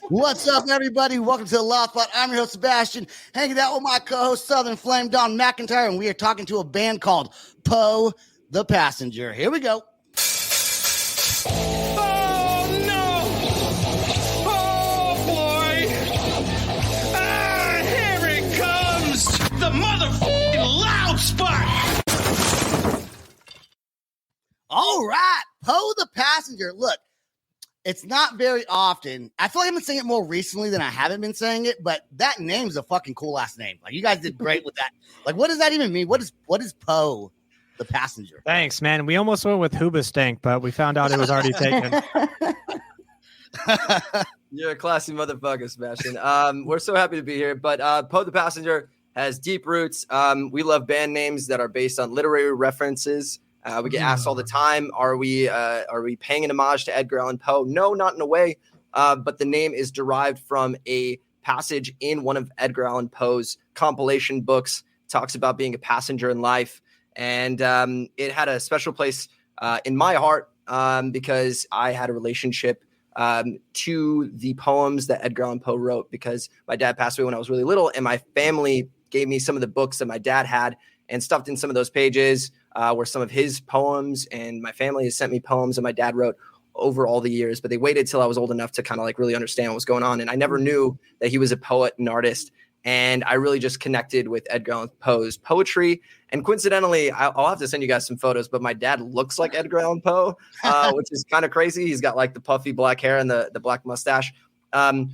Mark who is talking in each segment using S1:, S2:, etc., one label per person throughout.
S1: What's up, everybody? Welcome to the Loud Spot. I'm your host, Sebastian, hanging out with my co-host, Southern Flame, Don McIntyre, and we are talking to a band called Poe The Passenger. Here we go.
S2: Oh, no! Oh, boy! Ah, here it comes! The motherfucking Loud Spot!
S1: All right, Poe The Passenger. Look, it's not very often. I feel like I've been saying it more recently than I haven't been saying it, but that name's a fucking cool ass name. Like, you guys did great with that. Like, what does that even mean? What is Poe The Passenger?
S3: Thanks, man. We almost went with Hoobastank, but we found out it was already taken.
S4: You're a classy motherfucker, Sebastian. We're so happy to be here. But Poe the Passenger has deep roots. We love band names that are based on literary references. We get asked all the time, are we paying an homage to Edgar Allan Poe? No, not in a way. But the name is derived from a passage in one of Edgar Allan Poe's compilation books. Talks about being a passenger in life. And it had a special place in my heart because I had a relationship to the poems that Edgar Allan Poe wrote, because my dad passed away when I was really little, and my family gave me some of the books that my dad had, and stuffed in some of those pages were some of his poems, and my family has sent me poems that my dad wrote over all the years, but they waited till I was old enough to kind of like really understand what was going on. And I never knew that he was a poet and artist. And I really just connected with Edgar Allan Poe's poetry. And coincidentally, I'll have to send you guys some photos, but my dad looks like Edgar Allan Poe, which is kind of crazy. He's got like the puffy black hair and the black mustache.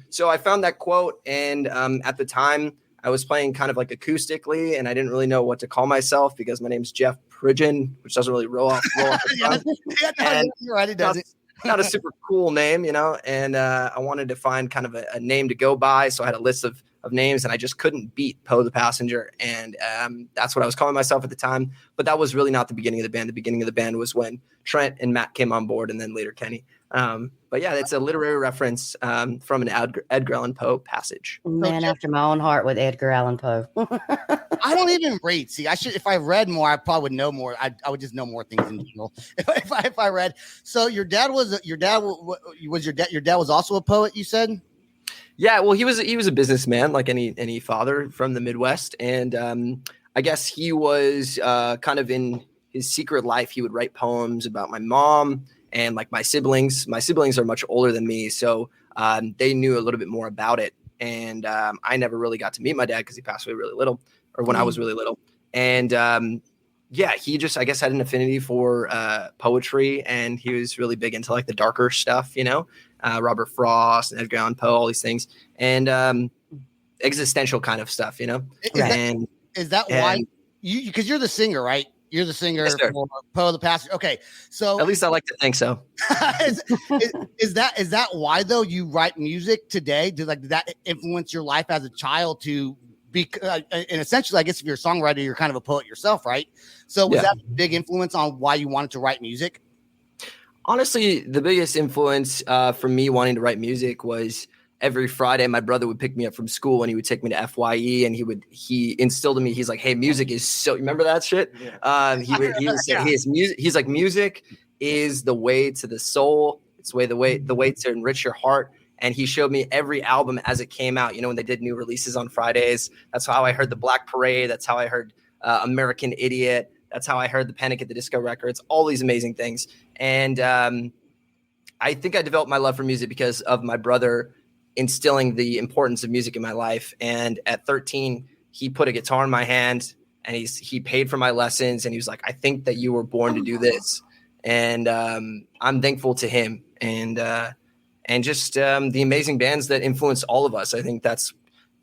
S4: So I found that quote, and at the time I was playing kind of like acoustically, and I didn't really know what to call myself because my name's Jeff Pridgeon, which doesn't really roll off the tongue.
S1: You're right, it doesn't.
S4: Not a super cool name, you know, and I wanted to find kind of a name to go by. So I had a list of names, and I just couldn't beat Poe the Passenger. And that's what I was calling myself at the time. But that was really not the beginning of the band. The beginning of the band was when Trent and Matt came on board, and then later Kenny. But yeah, it's a literary reference from an Edgar Allan Poe passage.
S5: Man after my own heart with Edgar Allan Poe.
S1: I don't even read. See, I should. If I read more, I probably would know more. I would just know more things in general if I read. So your dad was also a poet, you said?
S4: Yeah, well, he was a businessman like any father from the Midwest, and I guess he was kind of in his secret life. He would write poems about my mom and like my siblings. My siblings are much older than me, so they knew a little bit more about it. And I never really got to meet my dad because he passed away really little, or when I was really little. And yeah, he just, I guess, had an affinity for poetry, and he was really big into like the darker stuff, you know, Robert Frost and Edgar Allan Poe, all these things, and existential kind of stuff, you know.
S1: Is that why you? Because you're the singer, right? You're the singer for Poe the Passenger. Okay, so
S4: at least I like to think so.
S1: is that why though you write music today? Did that influence your life as a child to be? And essentially, I guess if you're a songwriter, you're kind of a poet yourself, right? So was that a big influence on why you wanted to write music?
S4: Honestly, the biggest influence for me wanting to write music was every Friday, my brother would pick me up from school and he would take me to FYE, and he instilled in me. He's like, "Hey, music is so." Remember that shit? Yeah. He would say, "Hey, it's music." He's like, "Music is the way to the soul. It's the way to enrich your heart." And he showed me every album as it came out. You know, when they did new releases on Fridays. That's how I heard the Black Parade. That's how I heard American Idiot. That's how I heard the Panic at the Disco records. All these amazing things. And I think I developed my love for music because of my brother instilling the importance of music in my life. And at 13, he put a guitar in my hand, and he paid for my lessons. And he was like, "I think that you were born to do this." And I'm thankful to him. And just the amazing bands that influence all of us. I think that's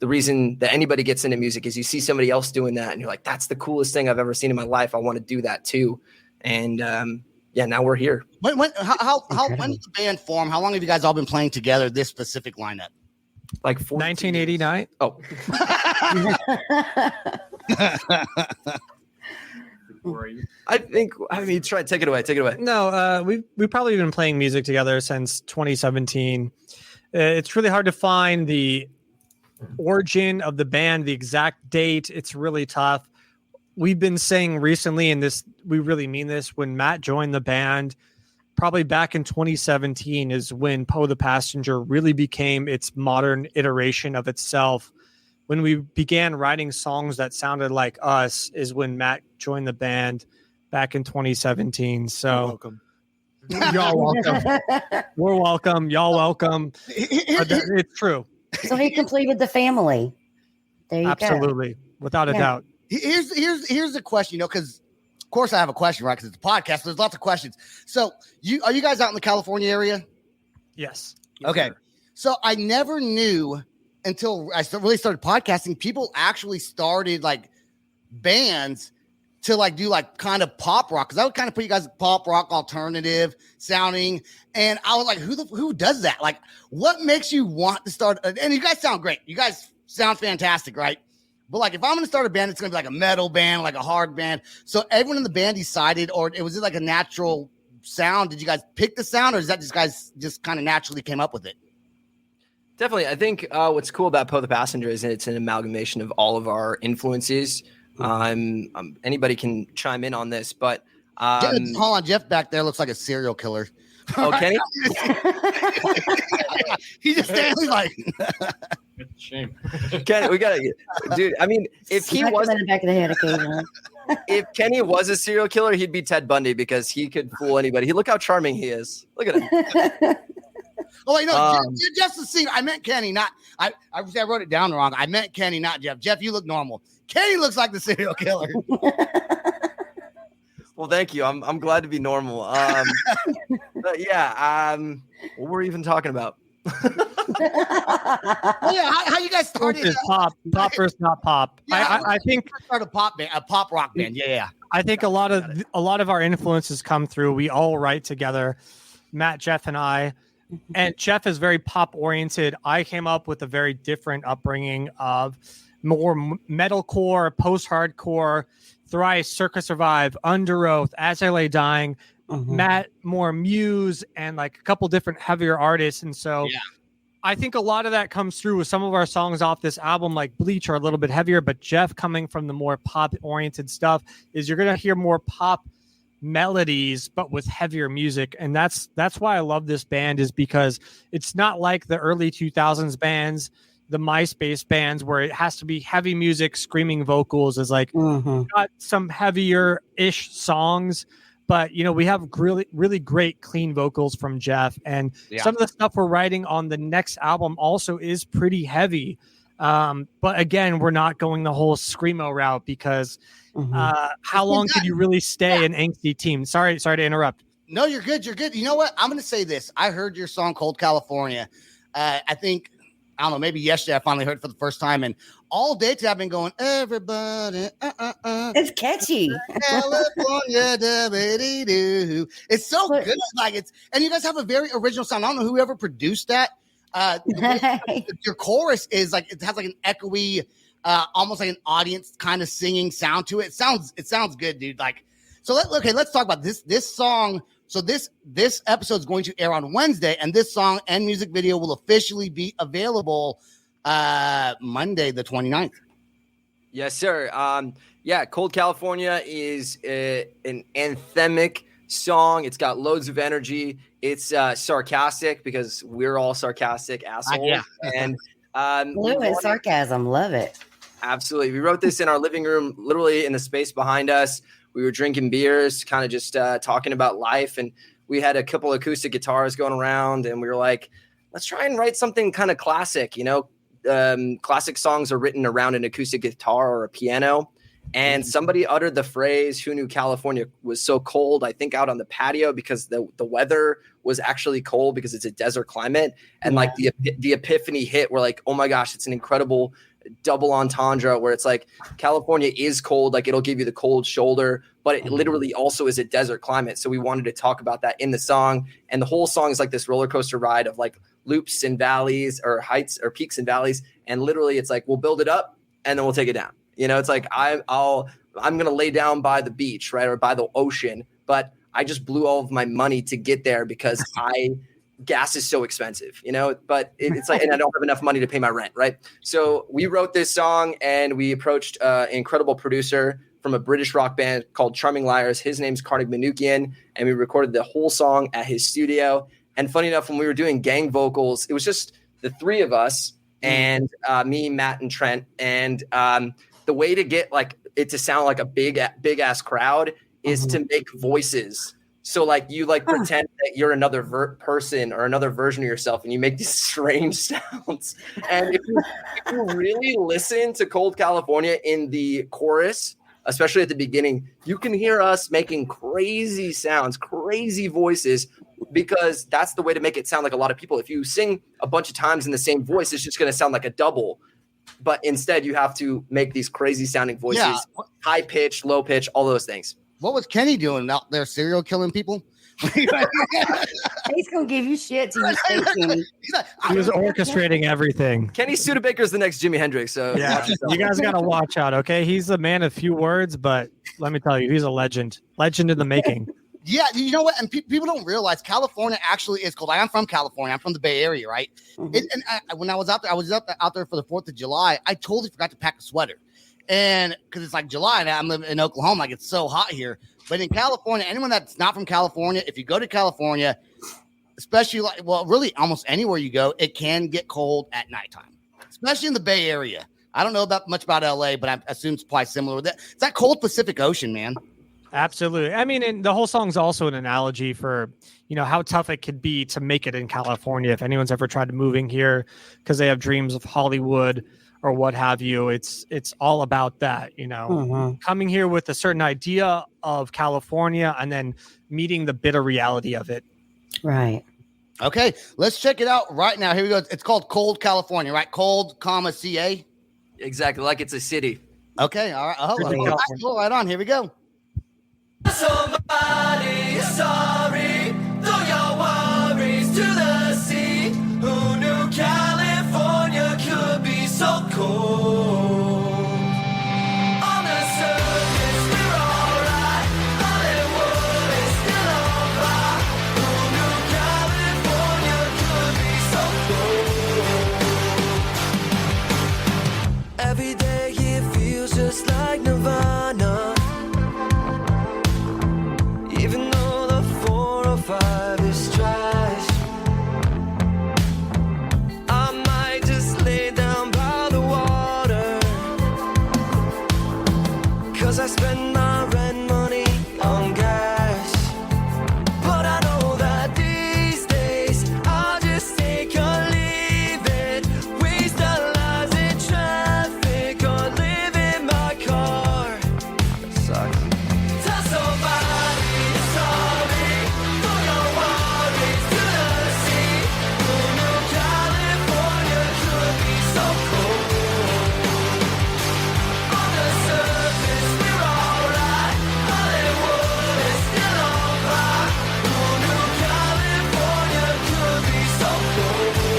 S4: the reason that anybody gets into music, is you see somebody else doing that and you're like, "That's the coolest thing I've ever seen in my life. I want to do that too." And yeah, now we're here.
S1: When did the band form? How long have you guys all been playing together, this specific lineup?
S4: Like
S3: 1989.
S4: Oh. Try take it away.
S3: No, we've probably been playing music together since 2017. It's really hard to find the origin of the band, the exact date. It's really tough. We've been saying recently, and we really mean this, when Matt joined the band, probably back in 2017 is when Poe the Passenger really became its modern iteration of itself. When we began writing songs that sounded like us is when Matt joined the band back in 2017. So
S6: Welcome.
S3: y'all welcome. We're welcome. Y'all welcome. It's true.
S5: So he completed the family. There you go.
S3: Absolutely. Without a
S5: Yeah.
S3: doubt.
S1: Here's the question, because of course I have a question, right? Because it's a podcast. So there's lots of questions. So are you guys out in the California area?
S3: Yes.
S1: Okay. So I never knew until I really started podcasting, people actually started like bands to like do like kind of pop rock. Cause I would kind of put you guys pop rock alternative sounding. And I was like, who does that? Like what makes you want to start? And you guys sound great. You guys sound fantastic. Right. But like, if I'm going to start a band, it's going to be like a metal band, like a hard band. So everyone in the band decided, or was it like a natural sound? Did you guys pick the sound, or is that just guys just kind of naturally came up with it?
S4: Definitely. I think what's cool about Poe the Passenger is it's an amalgamation of all of our influences. Anybody can chime in on this, but
S1: Hold on, Jeff back there looks like a serial killer.
S4: okay.
S1: He just stands like
S6: Shame.
S4: Kenny, we gotta, dude. I mean, if he
S5: Smack him
S4: was,
S5: in the back of the head occasionally.
S4: if Kenny was a serial killer, he'd be Ted Bundy because he could fool anybody. Look how charming he is. Look at him.
S1: Oh wait, no, Jeff's the singer. I meant Kenny, not I wrote it down wrong. I meant Kenny, not Jeff. Jeff, you look normal. Kenny looks like the serial killer.
S4: Well, thank you. I'm glad to be normal. But yeah. What were we even talking about?
S1: Oh yeah, how you guys started?
S3: Is pop versus not pop.
S1: Yeah,
S3: I think
S1: start a pop band, a pop rock band. Yeah.
S3: I think a lot of our influences come through. We all write together, Matt, Jeff, and I. And Jeff is very pop oriented. I came up with a very different upbringing of more metalcore, post hardcore, Thrice, Circus Survive, Under Oath, As I Lay Dying. Matt more Muse and like a couple different heavier artists. And so I think a lot of that comes through with some of our songs off this album, like Bleach, are a little bit heavier. But Jeff, coming from the more pop oriented stuff, is you're going to hear more pop melodies but with heavier music. And that's why I love this band, is because it's not like the early 2000s bands, the MySpace bands, where it has to be heavy music, screaming vocals. Is like got some heavier ish songs, but you know, we have really, really great clean vocals from Jeff, and some of the stuff we're writing on the next album also is pretty heavy. But again, we're not going the whole screamo route because how long could you really stay an angsty team? Sorry to interrupt.
S1: No, you're good. You're good. You know what? I'm going to say this. I heard your song Cold California. I think, I don't know, maybe yesterday I finally heard it for the first time. And all day today I've been going, everybody.
S5: It's catchy.
S1: California, da-ba-dee-doo. It's so good. Like and you guys have a very original sound. I don't know whoever produced that. Your chorus is like, it has like an echoey, almost like an audience kind of singing sound to it. It sounds good, dude. Like, so let's talk about this song. So this episode is going to air on Wednesday, and this song and music video will officially be available Monday the 29th.
S4: Yes, sir. Cold California is an anthemic song. It's got loads of energy. It's sarcastic because we're all sarcastic assholes. And
S5: fluent sarcasm, love it.
S4: Absolutely. We wrote this in our living room, literally in the space behind us. We were drinking beers, kind of just talking about life. And we had a couple acoustic guitars going around, and we were like, let's try and write something kind of classic. You know, classic songs are written around an acoustic guitar or a piano. And somebody uttered the phrase, who knew California was so cold, I think out on the patio, because the weather was actually cold because it's a desert climate. And like the epiphany hit, we're like, oh my gosh, it's an incredible double entendre where it's like California is cold, like it'll give you the cold shoulder, but it literally also is a desert climate. So we wanted to talk about that in the song. And the whole song is like this roller coaster ride of like loops and valleys, or heights or peaks and valleys. And literally it's like, we'll build it up and then we'll take it down. You know, it's like I'm going to lay down by the beach, right, or by the ocean, but I just blew all of my money to get there because gas is so expensive, you know, but it's like, and I don't have enough money to pay my rent, right? So we wrote this song and we approached an incredible producer from a British rock band called Charming Liars. His name's Karnik Manukian, and we recorded the whole song at his studio. And funny enough, when we were doing gang vocals, it was just the three of us and me, Matt, and Trent. And the way to get like it to sound like a big ass crowd is to make voices. So like you like pretend that you're another person or another version of yourself, and you make these strange sounds. And if you really listen to Cold California in the chorus, especially at the beginning, you can hear us making crazy sounds, crazy voices, because that's the way to make it sound like a lot of people. If you sing a bunch of times in the same voice, it's just going to sound like a double. But instead, you have to make these crazy sounding voices, high pitch, low pitch, all those things.
S1: What was Kenny doing out there, serial killing people?
S5: He's gonna give you shit to you say, Kenny.
S3: He was orchestrating everything.
S4: Kenny Studebaker is the next Jimi Hendrix. So
S3: yeah, you guys got to watch out. Okay, he's a man of few words, but let me tell you, he's a legend in the making.
S1: Yeah, you know what? And people don't realize California actually is cold. Like, I'm from California. I'm from the Bay Area, right? When I was out there, out there for the 4th of July. I totally forgot to pack a sweater. And because it's like July and I'm living in Oklahoma, like it's so hot here. But in California, anyone that's not from California, if you go to California, especially really almost anywhere you go, it can get cold at nighttime, especially in the Bay Area. I don't know much about LA, but I assume it's probably similar with that. It's that cold Pacific Ocean, man.
S3: Absolutely. I mean, and the whole song's also an analogy for, how tough it could be to make it in California. If anyone's ever tried moving here because they have dreams of Hollywood or what have you, it's all about that, coming here with a certain idea of California and then meeting the bitter reality of it.
S5: Right.
S1: Okay, let's check it out right now. Here we go. It's called Cold California, right? Cold, CA.
S4: Exactly, like it's a city.
S1: Okay, all right. Oh, right on. Here we go.
S2: Somebody is sorry. Throw your worries to the sea. Who knew California could be so cold? On the surface, we're alright. Hollywood is still on fire. Who knew California could be so cold? Every day it feels just like Nirvana. Even though the 405 is trash, I might just lay down by the water, 'cause I spend my rent money on gas. But I know that these days I'll just take or leave it, waste our lives in traffic or live in my car. That sucks. Tell somebody sorry, throw your worries to the sea. Who knew California could be so cold? On the surface, we're alright. Hollywood is still on fire. Who knew California could be so cold?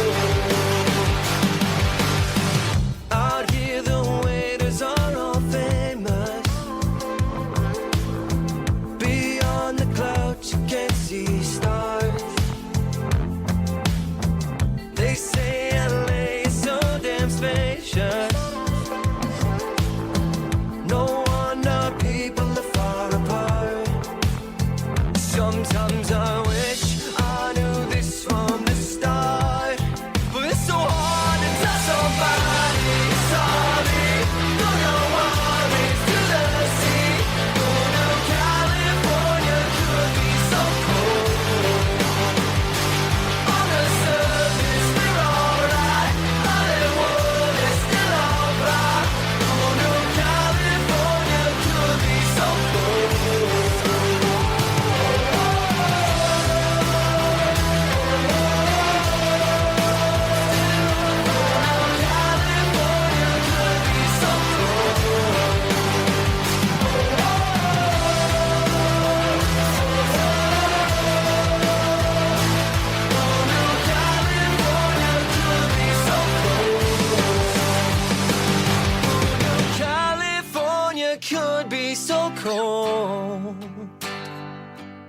S2: Out here, the waiters are all famous. Beyond the clouds, you can't see stars. They say LA is so damn spacious. No wonder people are far apart. Sometimes I wish I knew this from the start. But it's so hard to tell somebody sorry. Throw your worries to the sea. Who knew California could be so cold? On the surface, we're alright. Hollywood is still on fire. Who knew California could be so cold? California could be so cold.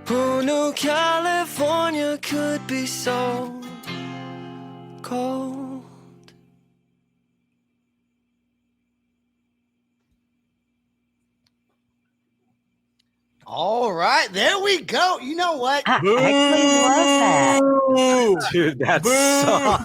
S2: Who knew California could be so cold?
S1: All right, there we go. You know what?
S5: I actually love that.
S4: Dude, that sucked.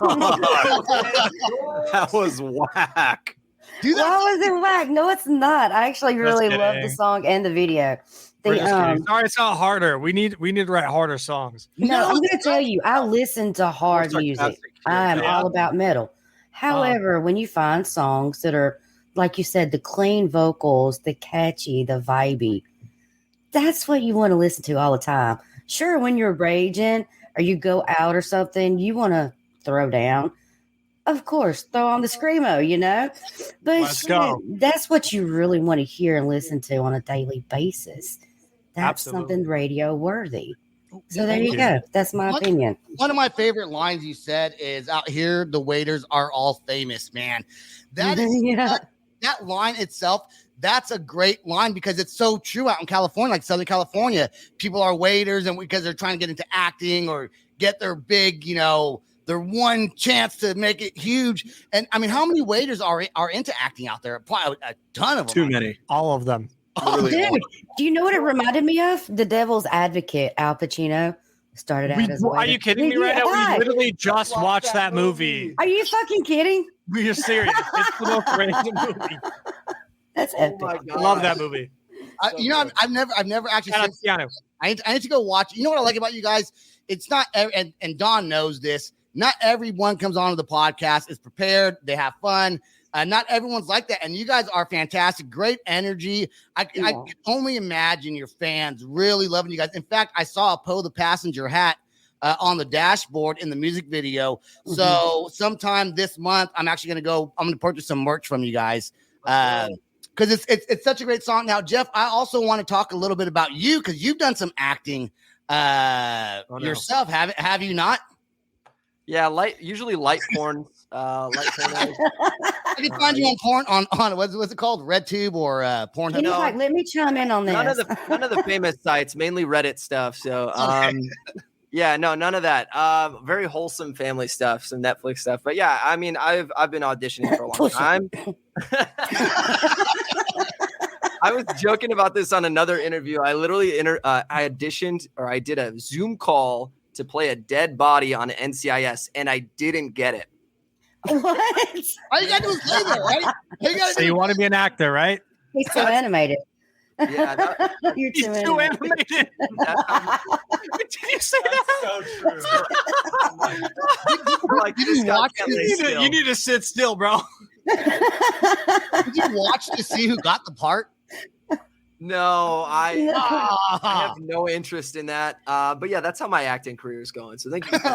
S4: That was whack.
S1: Do that.
S5: Why was it whack? No, it's not. I actually really love the
S3: kidding.
S5: song and the video.
S3: We're
S5: The,
S3: just kidding. Sorry, it's not harder. We need to write harder songs.
S5: no, I'm
S1: No,
S5: going to tell you, I listen to hard
S4: More
S5: music.
S4: sarcastic here.
S5: I am
S3: Yeah.
S5: all about metal. However, when you find songs that are, like you said, the clean vocals, the catchy, the vibey, that's what you want to listen to all the time. Sure, when you're raging or you go out or something, you want to throw down. Of course, throw on the screamo, you know. But
S3: Let's
S5: shit,
S3: go.
S5: that's what you really want to hear and listen to on a daily basis. That's
S3: Absolutely.
S5: something radio worthy. So there
S3: Thank
S5: you
S3: you.
S5: go. That's my
S1: What?
S5: opinion.
S1: One of my favorite lines you said is out here, the waiters are all famous, man. That is
S5: Yeah.
S1: that line itself. That's a great line because it's so true out in California, like Southern California. People are waiters, and because they're trying to get into acting or get their big, their one chance to make it huge. And I mean, how many waiters are into acting out there? Probably a ton of them.
S4: Too many.
S3: All of them.
S1: Oh,
S5: Dude, do you know what it reminded me of? The Devil's Advocate, Al Pacino started out as a
S3: Are
S5: waiter.
S3: you kidding me right now?
S5: Yeah.
S3: We literally just watched that movie.
S5: Are you fucking kidding?
S3: We are serious. It's the most random movie.
S5: That's
S4: Oh
S5: epic.
S4: my God.
S3: Love that movie.
S1: I've never actually
S3: Shout out
S1: seen.
S3: to Keanu.
S1: I need to go watch. You know what I like about you guys? It's not, and Don knows this. Not everyone comes onto the podcast is prepared. They have fun. Not everyone's like that, and you guys are fantastic. Great energy. I can only imagine your fans really loving you guys. In fact, I saw a Poe the Passenger hat on the dashboard in the music video. So sometime this month, I'm actually going to go. I'm going to purchase some merch from you guys because it's such a great song. Now, Jeff, I also want to talk a little bit about you because you've done some acting yourself. Have you not?
S4: Yeah, usually light porn. Light porn.
S1: I can find you on porn on what's it called, RedTube or Pornhub.
S5: Can you let me chime in on this?
S4: None of the famous sites, mainly Reddit stuff. So yeah, no, none of that. Very wholesome family stuff, some Netflix stuff. But yeah, I mean, I've been auditioning for a long time. I was joking about this on another interview. I literally I auditioned, or I did a Zoom call to play a dead body on NCIS, and I didn't get it.
S5: What?
S1: All you gotta do is play there, right?
S3: So you want to be an actor, right?
S5: He's too animated.
S4: Yeah,
S5: You're
S3: He's
S5: too
S3: too
S5: animated.
S3: animated. Did you say that?
S6: So true.
S4: like,
S1: Did
S4: this
S1: you
S4: guy
S1: watch
S4: can't
S1: it?
S4: lay still.
S3: You need to sit still, bro.
S1: Did you watch to see who got the part?
S4: No, I
S1: Ah.
S4: have no interest in that. But yeah, that's how my acting career is going. So thank you. Thanks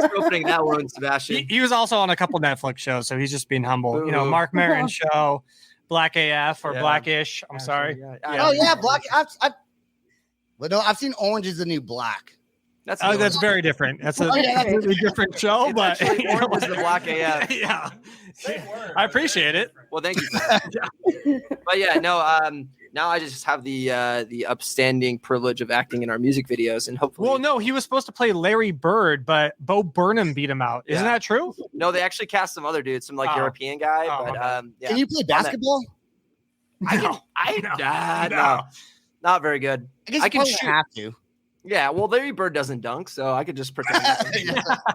S4: for opening that one, Sebastian.
S3: He was also on a couple Netflix shows, so he's just being humble. You know,
S4: Ooh.
S3: Mark Maron show, Black AF or
S4: Yeah.
S3: Blackish. I'm sorry.
S1: Oh yeah, Black. I've seen Orange is the New Black.
S4: That's
S3: Oh, that's very different. That's a
S1: Oh, yeah, that's-
S3: completely different show,
S4: It's
S3: but
S4: actually Orange is the Black AF.
S3: yeah,
S6: Same word,
S3: I appreciate it.
S4: Well, thank you. But yeah, no. Now I just have the upstanding privilege of acting in our music videos, and hopefully.
S3: Well, no, he was supposed to play Larry Bird, but Bo Burnham beat him out. Isn't
S4: Yeah.
S3: that true?
S4: No, they actually cast some other dude, some
S3: Oh.
S4: European guy.
S3: Oh,
S4: But
S3: okay.
S4: yeah.
S1: Can you play basketball?
S3: No.
S4: No, not very good.
S1: I guess
S4: I
S1: you
S4: can
S1: probably
S4: shoot.
S1: have to.
S4: Yeah, well, Larry Bird doesn't dunk, so I could just pretend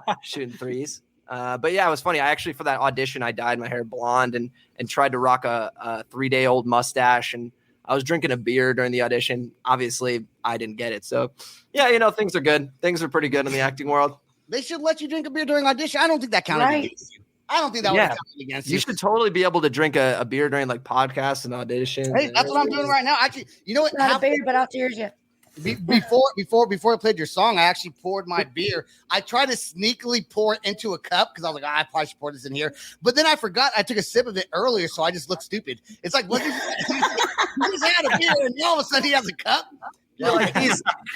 S4: I'm shooting threes. But yeah, it was funny. I actually, for that audition, I dyed my hair blonde and tried to rock a 3-day-old mustache, and I was drinking a beer during the audition. Obviously, I didn't get it. So yeah, things are good. Things are pretty good in the acting world.
S1: They should let you drink a beer during audition. I don't think that counted
S5: Right.
S1: against you. I don't think that would
S4: Yeah.
S1: have counted against
S4: You
S1: you.
S4: should totally be able to drink a beer during like podcasts and auditions.
S1: Hey, that's what I'm doing right now. Actually, you know what?
S5: Not a bear, but I'll cheers you.
S1: Before I played your song, I actually poured my beer. I tried to sneakily pour it into a cup because I was like, I probably should pour this in here. But then I forgot I took a sip of it earlier, so I just looked stupid. It's like, what? He just had a beer, and all of a sudden he has a cup.
S4: You're like,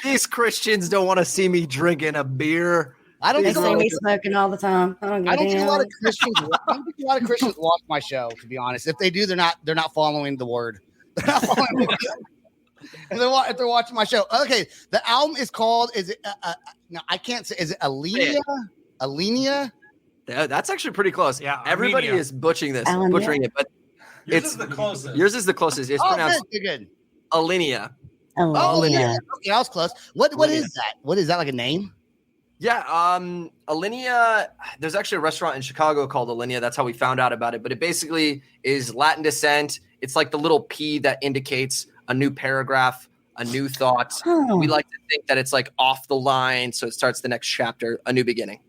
S4: these Christians don't want to see me drinking a beer.
S1: I don't
S5: They
S1: think
S5: see me smoking all the time. I don't give
S1: I
S5: a
S1: don't think a
S5: damn.
S1: lot of Christians. I don't think a lot of Christians watch my show. To be honest, if they do, they're not following the word. They're not following the word. If they're watching my show. Okay, the album is called. Is it? No, I can't say. Is it Alenia? Alenia?
S4: That's actually pretty close.
S3: Yeah,
S4: Everybody
S3: Armenia.
S4: is butchering this,
S5: Alameda.
S4: it, but
S6: Yours
S4: it's
S6: is the closest.
S4: yours is the closest. It's
S1: Oh,
S4: pronounced
S1: good.
S4: Alinea.
S5: Alinea.
S1: Okay, I was close. What is that? What is that, like a name?
S4: Yeah, Alinea, there's actually a restaurant in Chicago called Alinea. That's how we found out about it. But it basically is Latin descent. It's like the little P that indicates a new paragraph, a new thought.
S5: Huh.
S4: We like to think that it's like off the line, so it starts the next chapter, a new beginning.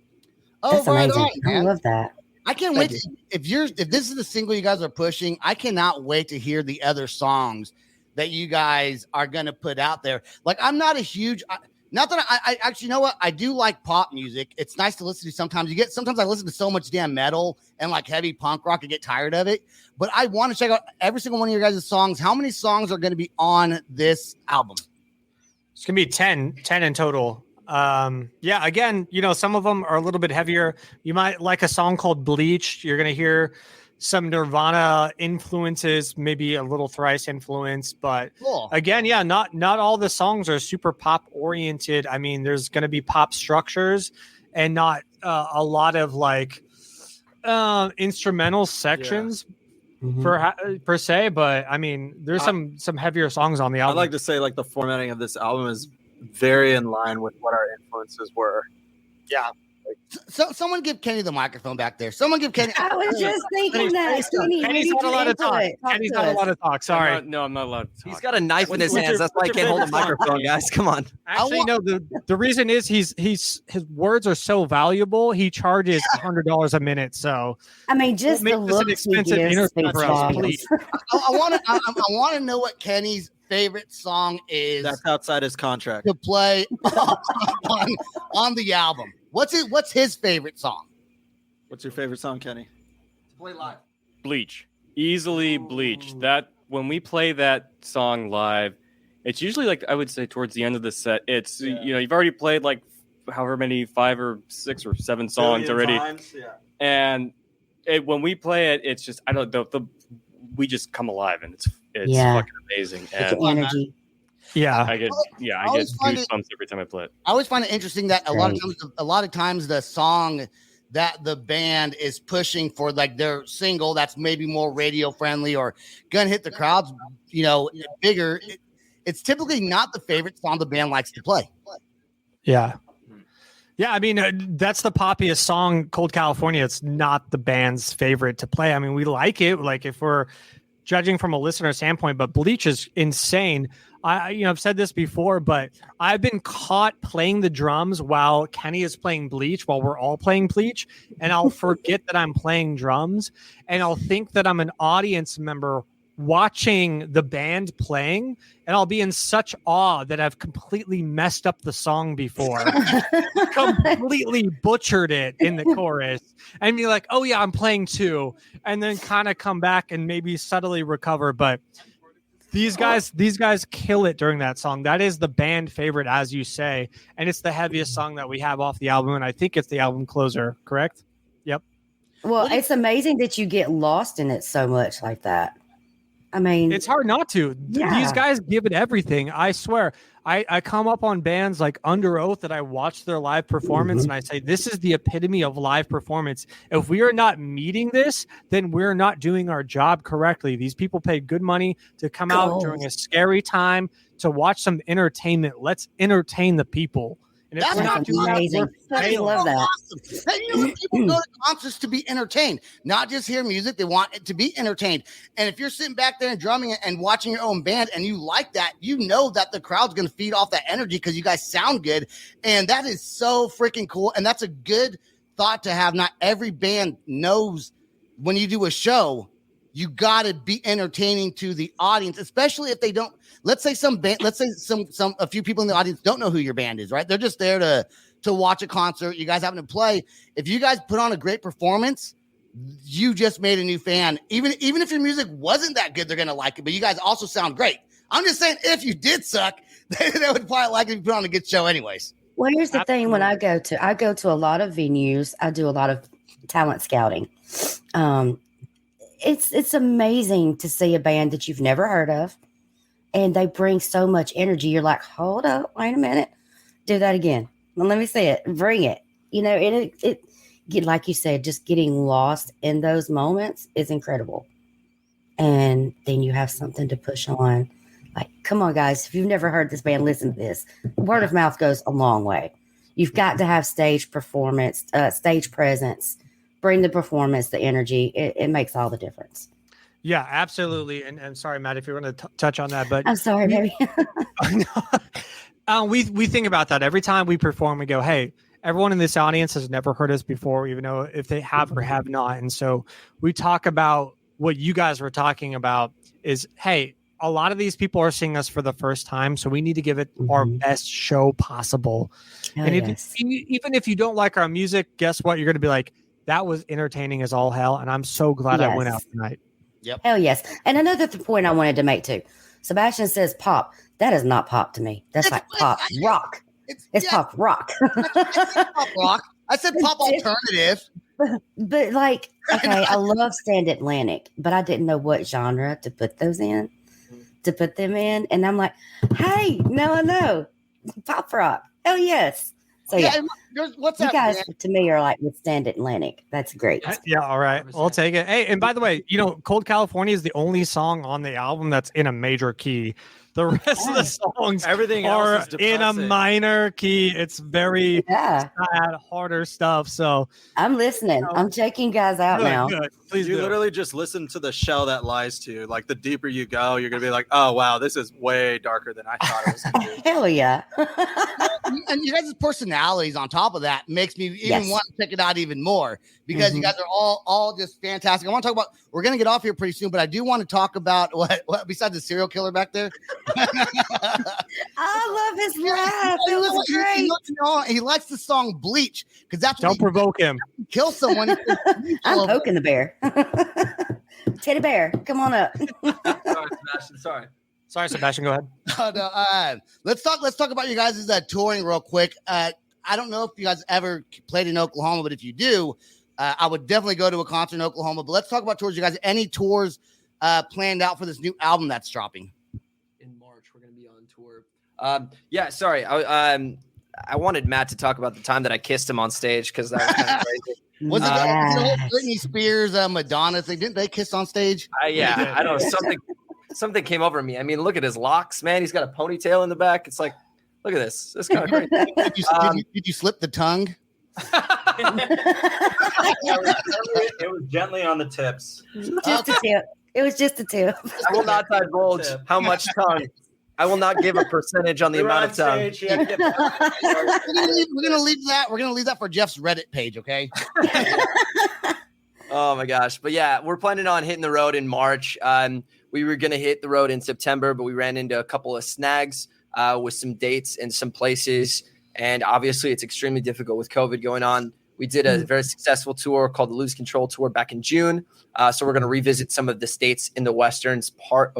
S1: Oh,
S5: That's
S1: right
S5: amazing.
S1: on,
S5: I
S1: man.
S5: love that.
S1: I can't wait. If this is the single you guys are pushing, I cannot wait to hear the other songs that you guys are going to put out there. Like, I'm not a huge, not that I actually, you know what? I do like pop music. It's nice to listen to sometimes. Sometimes I listen to so much damn metal and like heavy punk rock and get tired of it. But I want to check out every single one of your guys' songs. How many songs are going to be on this album?
S3: It's going to be 10 in total. Yeah, again, some of them are a little bit heavier. You might like a song called Bleach. You're going to hear some Nirvana influences, maybe a little Thrice influence, but
S1: Cool.
S3: Again, yeah, not all the songs are super pop oriented. I mean, there's going to be pop structures and not a lot of like instrumental sections per se, but I mean, there's some heavier songs on the album.
S6: I'd like to say like the formatting of this album is very in line with what our influences were.
S3: Yeah.
S1: So someone give Kenny the microphone back there. Someone give Kenny.
S5: I was just thinking that.
S3: Kenny's not allowed to talk. Kenny's not allowed to talk. Sorry.
S6: No, I'm not allowed to talk.
S4: He's got a knife in his
S6: What's
S4: hands.
S6: your-
S4: That's why I
S6: what's your
S4: can't hold a
S6: favorite song?
S4: microphone, guys. Come on.
S3: Actually, no. The reason is his words are so valuable. He charges $100 a minute. So
S5: I mean, just
S3: Make
S5: the
S3: this an
S5: look he
S3: expensive
S5: gives
S3: interview
S5: speaks
S3: for us,
S5: volumes.
S3: please.
S1: I want to know what Kenny's favorite song is
S6: That's outside his contract.
S1: to play on the album. What's his favorite song?
S6: What's your favorite song, Kenny?
S4: Play live.
S7: Bleach. Easily Bleach. That when we play that song live, it's usually like I would say towards the end of the set. It's you've already played like however many 5 or 6 or 7 songs already, and when we play it, it's just I don't know we just come alive and it's fucking amazing.
S5: It's
S7: And
S5: energy.
S3: yeah,
S7: I get
S1: always find
S7: goosebumps every time I play it.
S1: I always find it interesting that a lot of times the song that the band is pushing for, like their single that's maybe more radio friendly or gonna hit the crowds, bigger. It's typically not the favorite song the band likes to play.
S3: yeah. I mean, that's the poppiest song, Cold California. It's not the band's favorite to play. I mean, we like it, like if we're judging from a listener standpoint, but Bleach is insane. I've said this before, but I've been caught playing the drums while Kenny is playing Bleach, while we're all playing Bleach, and I'll forget that I'm playing drums, and I'll think that I'm an audience member watching the band playing, and I'll be in such awe that I've completely messed up the song before, completely butchered it in the chorus, and be like, oh yeah, I'm playing too, and then kind of come back and maybe subtly recover. But these guys kill it during that song. That is the band favorite, as you say, and it's the heaviest song that we have off the album, and I think it's the album closer, correct? Yep.
S5: Well, it's amazing that you get lost in it so much like that. I mean,
S3: It's hard not to.
S5: Yeah.
S3: These guys give it everything. I swear. I come up on bands like Under Oath that I watch their live performance and I say, this is the epitome of live performance. If we are not meeting this, then we're not doing our job correctly. These people paid good money to come out during a scary time to watch some entertainment. Let's entertain the people. And if
S1: That's
S3: we're not doing
S5: amazing.
S3: that,
S5: I love that.
S1: Awesome. Hey, people go to concerts to be entertained, not just hear music. They want it to be entertained. And if you're sitting back there and drumming and watching your own band and you like that, you know that the crowd's going to feed off that energy because you guys sound good. And that is so freaking cool. And that's a good thought to have. Not every band knows when you do a show, you got to be entertaining to the audience, especially if they don't. Let's say a few people in the audience don't know who your band is, right? They're just there to watch a concert. You guys happen to play. If you guys put on a great performance, you just made a new fan. Even if your music wasn't that good, they're gonna like it. But you guys also sound great. I'm just saying, if you did suck, they would probably like it if you put on a good show, anyways.
S5: Well, here's the thing. When I go to a lot of venues. I do a lot of talent scouting. It's amazing to see a band that you've never heard of, and they bring so much energy. You're like, hold up, wait a minute, do that again. Well, let me see it. Bring it. And it like you said, just getting lost in those moments is incredible. And then you have something to push on Like, come on, guys. If you've never heard this band, listen to this. Word of mouth goes a long way. You've got to have stage performance, stage presence. Bring the performance, the energy. It makes all the difference.
S3: Yeah, absolutely. And sorry, Matt, if you want to touch on that, but
S5: I'm sorry, baby.
S3: we think about that every time we perform. We go, hey, everyone in this audience has never heard us before, even though if they have or have not. And so we talk about what you guys were talking about is, hey, a lot of these people are seeing us for the first time, so we need to give it our best show possible.
S5: Oh,
S3: and
S5: yes.
S3: even if you don't like our music, guess what? You're going to be like, that was entertaining as all hell, and I'm so glad I went out tonight.
S1: Yep.
S5: Hell yes. And another point I wanted to make too. Sebastian says pop. That is not pop to me. That's like pop rock. It's pop rock.
S1: I said pop rock. I said pop alternative.
S5: But like, okay, I love Stand Atlantic, but I didn't know what genre to put them in. And I'm like, hey, no, I know. Pop rock. Oh yes. So yeah.
S1: What's
S5: You
S1: that?
S5: guys
S1: Man?
S5: to me are like with Stand Atlantic. That's great.
S3: Yeah, all right. I'll take it. Hey, and by the way, Cold California is the only song on the album that's in a major key. The rest of the songs
S6: Everything
S3: are
S6: else is
S3: in a
S6: depressing.
S3: minor key. It's very sad, harder stuff. So
S5: I'm listening. I'm checking guys out now.
S3: Good. Please
S6: You
S3: do.
S6: literally just listen to the shell that lies to you. Like the deeper you go, you're gonna be like, oh wow, this is way darker than I thought it was gonna be.
S5: Hell yeah.
S1: And you guys' personalities on top of that makes me even want to check it out even more because you guys are all just fantastic. I want to talk about, we're going to get off here pretty soon, but I do want to talk about what besides the serial killer back there.
S5: I love his laugh. It was great.
S1: He likes the song Bleach because that's what
S3: Don't provoke him.
S1: Kill someone.
S5: I'm poking the bear. Teddy bear, come on up.
S4: Sorry, Sebastian. Sorry,
S3: Sebastian, go ahead.
S1: Let's talk about you guys' touring real quick. I don't know if you guys ever played in Oklahoma, but if you do, I would definitely go to a concert in Oklahoma. But let's talk about tours. You guys, any tours planned out for this new album that's dropping?
S4: In March, we're going to be on tour. Yeah, sorry. I wanted Matt to talk about the time that I kissed him on stage because that was kind of crazy.
S1: Was it the whole Britney Spears, Madonna thing? Didn't they kiss on stage?
S4: Yeah, I don't know. Something came over me. I mean, look at his locks, man. He's got a ponytail in the back. It's like, look at this. It's kind of crazy.
S1: Did you slip the tongue?
S6: It was gently on the tips.
S5: Just a tip. It was just a tip.
S4: I will not divulge how much tongue. I will not give a percentage on the amount of tongue.
S1: We're gonna leave that. We're gonna leave that for Jeff's Reddit page, okay?
S4: Oh my gosh. But yeah, we're planning on hitting the road in March. We were going to hit the road in September, but we ran into a couple of snags with some dates and some places. And obviously it's extremely difficult with COVID going on. We did a very successful tour called the Lose Control Tour back in June. So we're going to revisit some of the states in the western part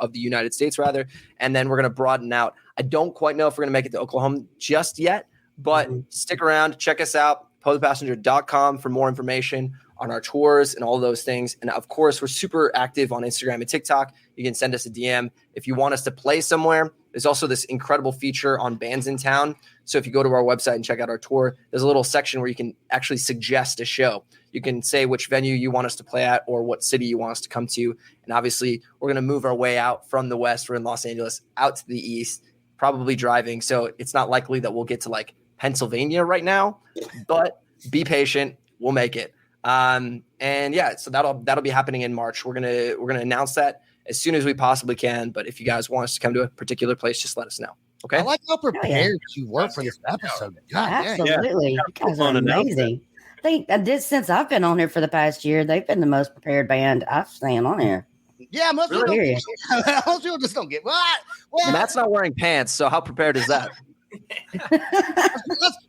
S4: of the United States, rather. And then we're going to broaden out. I don't quite know if we're going to make it to Oklahoma just yet, but stick around, check us out, poethepassenger.com for more information on our tours and all those things. And of course, we're super active on Instagram and TikTok. You can send us a DM if you want us to play somewhere. There's also this incredible feature on bands in town. So if you go to our website and check out our tour, there's a little section where you can actually suggest a show. You can say which venue you want us to play at or what city you want us to come to. And obviously, we're going to move our way out from the west. We're in Los Angeles, out to the east, probably driving. So it's not likely that we'll get to like Pennsylvania right now, but be patient. We'll make it. And yeah, so that'll be happening in March. We're gonna announce that as soon as we possibly can. But if you guys want us to come to a particular place, just let us know. Okay.
S1: I like how prepared you were for this episode. God,
S5: absolutely. You guys are amazing. Since I've been on here for the past year, they've been the most prepared band I've seen on here.
S1: Yeah, most people just don't get what.
S4: Well, Matt's not wearing pants, so how prepared is that?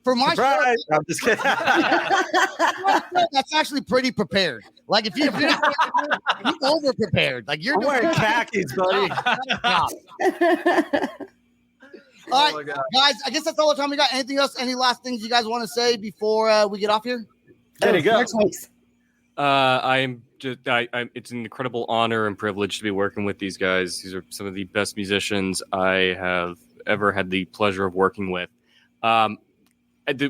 S1: For my
S6: Surprise. I'm just kidding.
S1: That's actually pretty prepared. Like if you're over prepared, like you're
S6: wearing khakis, buddy.
S1: All right, guys. I guess that's all the time we got. Anything else? Any last things you guys want to say before we get off here?
S6: There you go.
S7: It's an incredible honor and privilege to be working with these guys. These are some of the best musicians I have ever had the pleasure of working with. The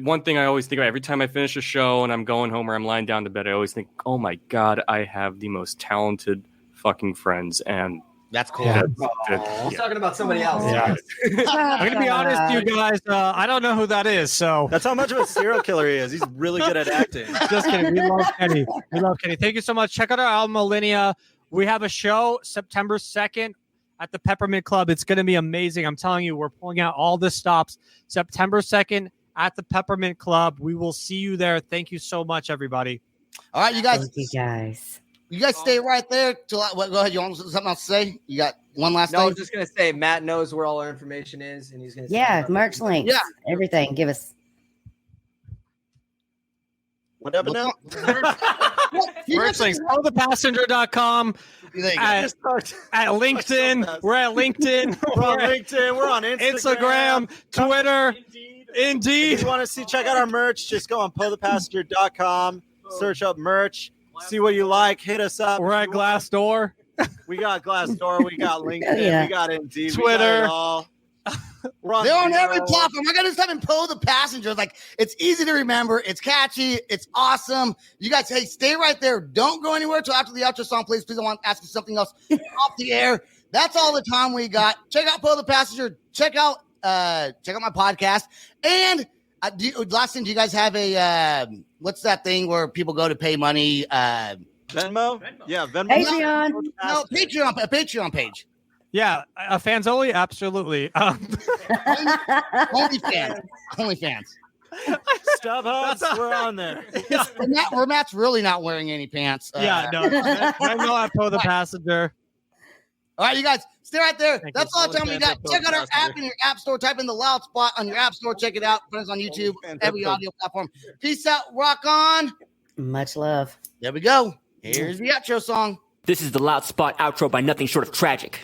S7: one thing I always think about every time I finish a show and I'm going home or I'm lying down to bed, I always think, oh my God, I have the most talented fucking friends. And
S1: That's cool.
S3: Yeah.
S4: I was talking about somebody else.
S3: Yeah. I'm gonna be honest, you guys. I don't know who that is. So
S6: That's how much of a serial killer he is. He's really good at acting.
S3: just kidding. We love Kenny. We love Kenny. Thank you so much. Check out our album Millennia. We have a show September 2nd at the Peppermint Club. It's going to be amazing. I'm telling you, we're pulling out all the stops. September 2nd at the Peppermint Club. We will see you there. Thank you so much, everybody.
S1: All right, you guys.
S5: Thank you guys.
S1: You guys stay right there. Till go ahead. You want something else to say? You got one last
S4: No, I
S1: thing?
S4: was just gonna say Matt knows where all our information is, and he's gonna.
S5: Yeah, merch links.
S1: Yeah.
S5: Everything. Give us.
S6: Whatever now.
S3: Merch links. PoeThePassenger.com. At LinkedIn. We're at LinkedIn.
S6: We're on LinkedIn. We're on
S3: Instagram, Twitter, Indeed.
S6: If you want to check out our merch, just go on PoeThePassenger.com, search up merch, see what you like, hit us up.
S3: We're at Glassdoor.
S6: We got Glassdoor, we got LinkedIn, we got Indeed,
S3: Twitter.
S6: we got it all.
S1: They're on every platform. I got to type in Poe the Passenger. Like, it's easy to remember. It's catchy. It's awesome. You guys, hey, stay right there. Don't go anywhere till after the outro song, please. Please, I want to ask you something else off the air. That's all the time we got. Check out Poe the Passenger. Check out my podcast. And last thing, do you guys have a what's that thing where people go to pay money?
S6: Venmo? Yeah, Venmo.
S5: Patreon.
S1: No, a Patreon page.
S3: Yeah, fans only, absolutely.
S1: OnlyFans.
S6: StubHub, we're on there.
S1: Where Matt's really not wearing any pants.
S3: Yeah, no. I know I Poe the Passenger.
S1: All right, you guys, stay right there.
S3: Thank
S1: That's
S3: you.
S1: all the time we got. Check out our app in your app store. Type in the Loud Spot on your app store. Check it out. Put us on YouTube, every audio platform. Peace out. Rock on.
S5: Much love.
S1: There we go. Here's the outro song.
S8: This is the Loud Spot outro by Nothing Short of Tragic.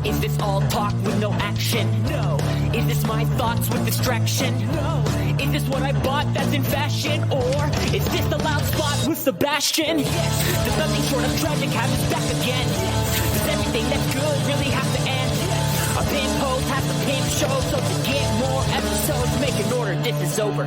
S8: Is this all talk with no action? No. Is this my thoughts with distraction? No. Is this what I bought that's in fashion? Or is this the Loud Spot with Sebastian? Yes. Does Nothing Short of Tragic have his back again? Yes. Does everything that's good really have to end? Yes. A pin post has to pimp show, so to get more episodes, make an order, this is over.